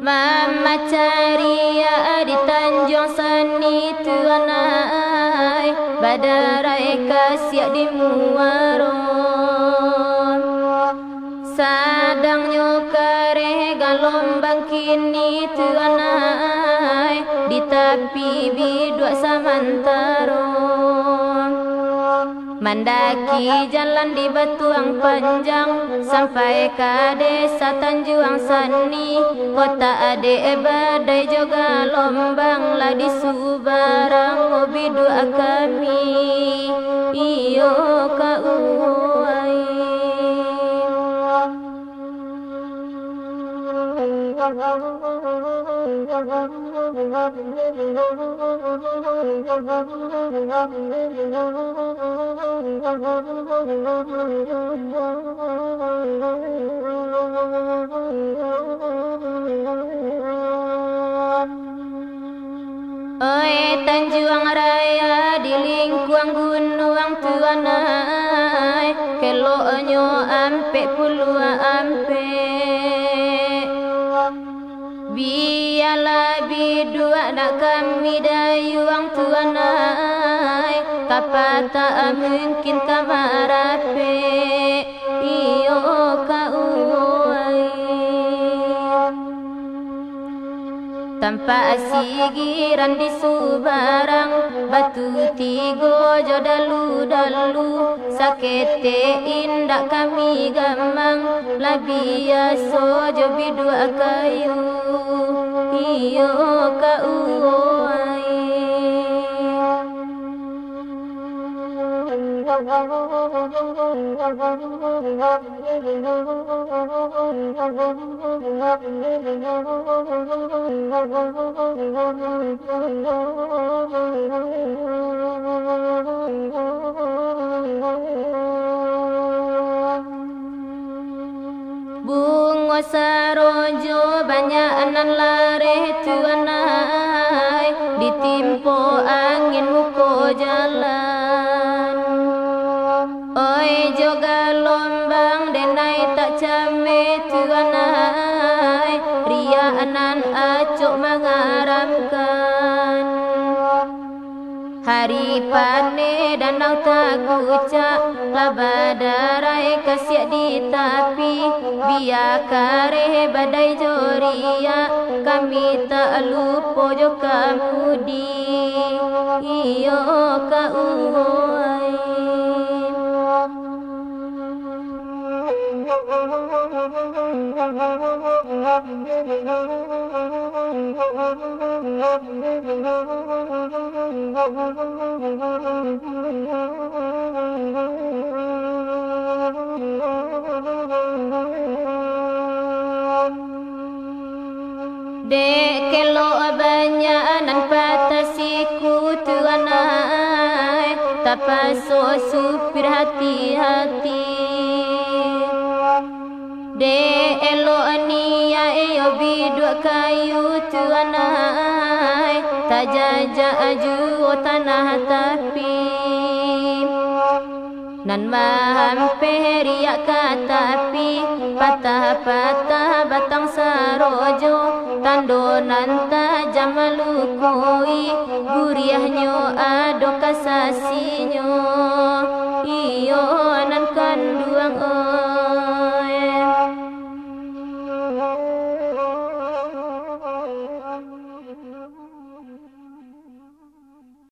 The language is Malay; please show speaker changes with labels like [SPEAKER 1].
[SPEAKER 1] Mama caria di Tanjung Seni tuanai, badarai kasih di Muaron. Sadang nyokare galombang kini tuanai, di tepi bidua samantaron. Mendaki jalan di Batuang Panjang, sampai ke desa Tanjung Seni. Kota ade badai juga lombang lah di Subarang, obi doa kami iyo kauai. Oi Tanjung Raya di lingkuang gunung tuanai, kelonyo ampe pulua ampe. Biarlah bidua nak kami dayuang tuanai, kapata mungkin kamarape iyo kauai. Tanpa asigiran di Subarang, batu tigo jo dalu sakete indak kami gamang, labia sojo bidua kayu iyo kauai. Bungo sarojo banyak anan lare tuanai, ditimpo angin muko jalan. Oi joga lombang denai tak came tuanai, ria anan acok mengharapkan. Hari pane danau tak gucak, labadarai kasih di tapi, biar kare badai joria, kami tak lupa jo kamudi iyo kauai. Dek kelo banyak nan patasiku tuanai, tapaso supir hati-hati. De elo ania eyo bidua kayu tuanai, tak jajak aju tanah tapi. Nan mahampe riak katapi, patah-patah batang sarojo, tando nanta jamalukui, guriahnyo ado kasasinyo iyo